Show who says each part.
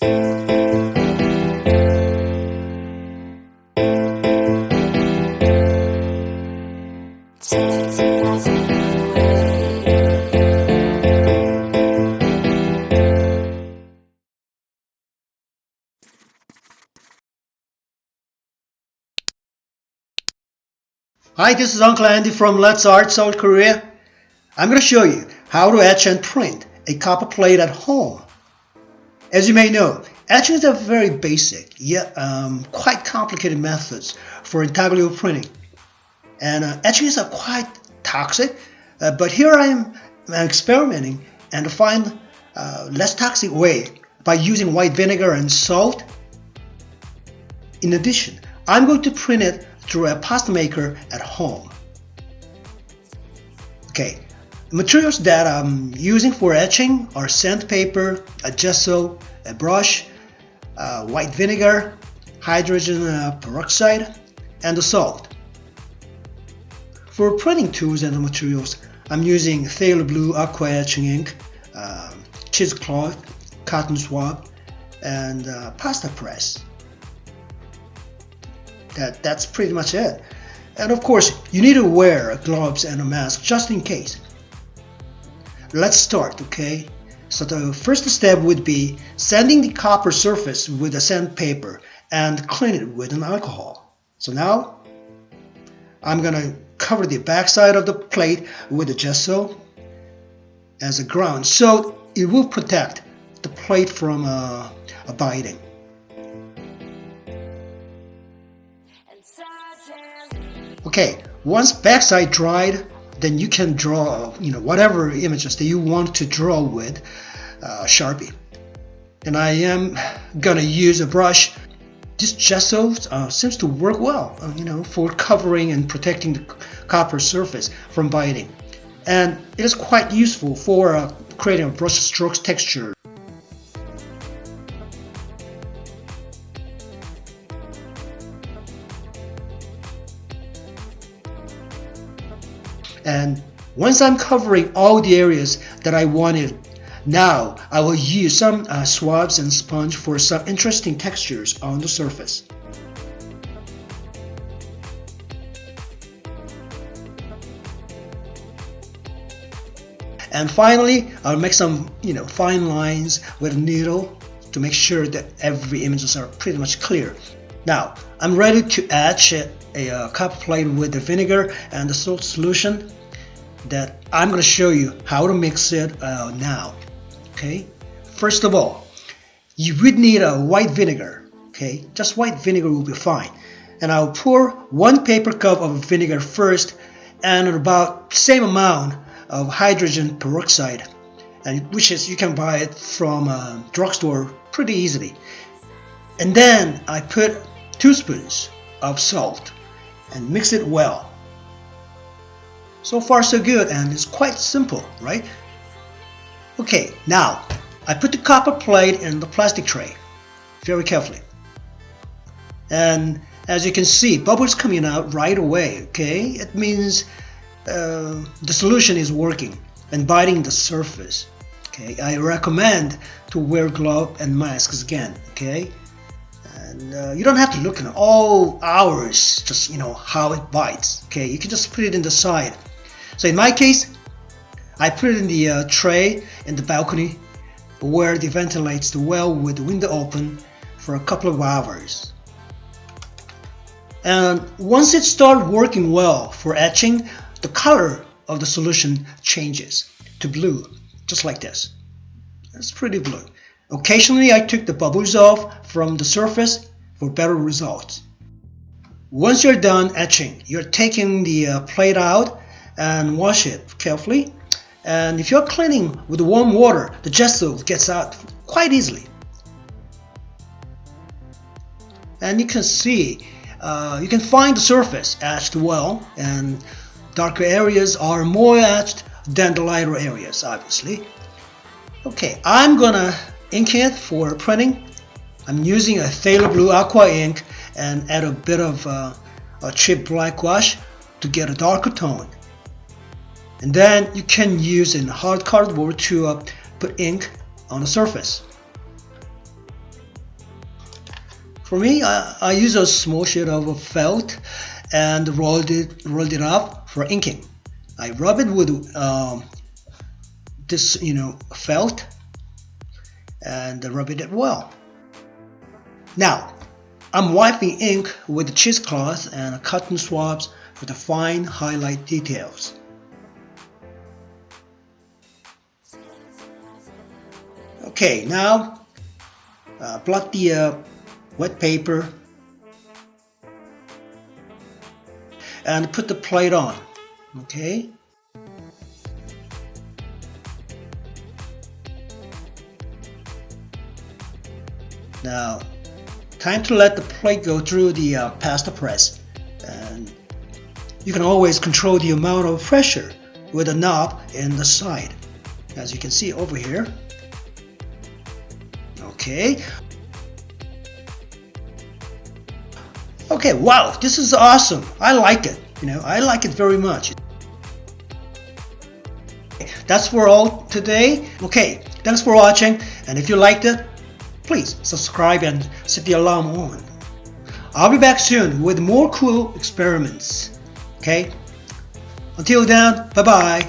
Speaker 1: Hi, this is Uncle Andy from Let's Art, South Korea. I'm going to show you how to etch and print a copper plate at home. As you may know, etching is a very basic yet quite complicated methods for intaglio printing. And etching is quite toxic, but here I am experimenting and to find a less toxic way by using white vinegar and salt. In addition, I'm going to print it through a pasta maker at home. Okay, the materials that I'm using for etching are sandpaper, a gesso, a brush, white vinegar, hydrogen peroxide, and the salt. For printing tools and the materials, I'm using phthalo blue aqua etching ink, cheesecloth, cotton swab, and pasta press. That's pretty much it. And of course, you need to wear gloves and a mask just in case. Let's start, okay? So the first step would be sanding the copper surface with a sandpaper and clean it with an alcohol. So now, I'm gonna cover the backside of the plate with a gesso as a ground so it will protect the plate from biting. Okay, once backside dried, then you can draw, whatever images that you want to draw with Sharpie. And I am gonna use a brush. This gesso seems to work well, for covering and protecting the copper surface from biting. And it is quite useful for creating a brush strokes texture. And once I'm covering all the areas that I wanted, now I will use some swabs and sponge for some interesting textures on the surface. And finally, I'll make some fine lines with a needle to make sure that every images are pretty much clear. Now, I'm ready to etch a copper plate with the vinegar and the salt solution that I'm going to show you how to mix it now. Okay, first of all, you would need a white vinegar. Okay, just white vinegar will be fine. And I'll pour 1 paper cup of vinegar first and about the same amount of hydrogen peroxide, and which is you can buy it from a drugstore pretty easily. And then I put 2 spoons of salt and mix it well. So far so good, and it's quite simple, right? Okay, now I put the copper plate in the plastic tray very carefully. And as you can see, bubbles coming out right away, okay? It means the solution is working and biting the surface. Okay, I recommend to wear gloves and masks again, okay? And you don't have to look in all hours, just how it bites. Okay, you can just put it in the side. So in my case, I put it in the tray in the balcony where it ventilates the well with the window open for a couple of hours. And once it starts working well for etching, the color of the solution changes to blue, just like this. It's pretty blue. Occasionally, I took the bubbles off from the surface for better results. Once you're done etching, you're taking the plate out and wash it carefully. And if you're cleaning with warm water, the gesso gets out quite easily. And you can see, you can find the surface etched well, and darker areas are more etched than the lighter areas, obviously. Okay, I'm gonna ink it for printing. I'm using a phthalo blue aqua ink and add a bit of a cheap black gouache to get a darker tone. And then you can use a hard cardboard to put ink on the surface. For me, I use a small sheet of felt and rolled it up for inking. I rub it with this felt and rub it well. Now I'm wiping ink with cheesecloth and cotton swabs for the fine highlight details. Okay, now blot the wet paper and put the plate on. Okay. Now, time to let the plate go through the pasta press, and you can always control the amount of pressure with a knob in the side, as you can see over here. Okay. Okay, wow, this is awesome. I like it. I like it very much. That's for all today. Okay, thanks for watching, and if you liked it, please subscribe and set the alarm on. I'll be back soon with more cool experiments. Okay? Until then, bye-bye.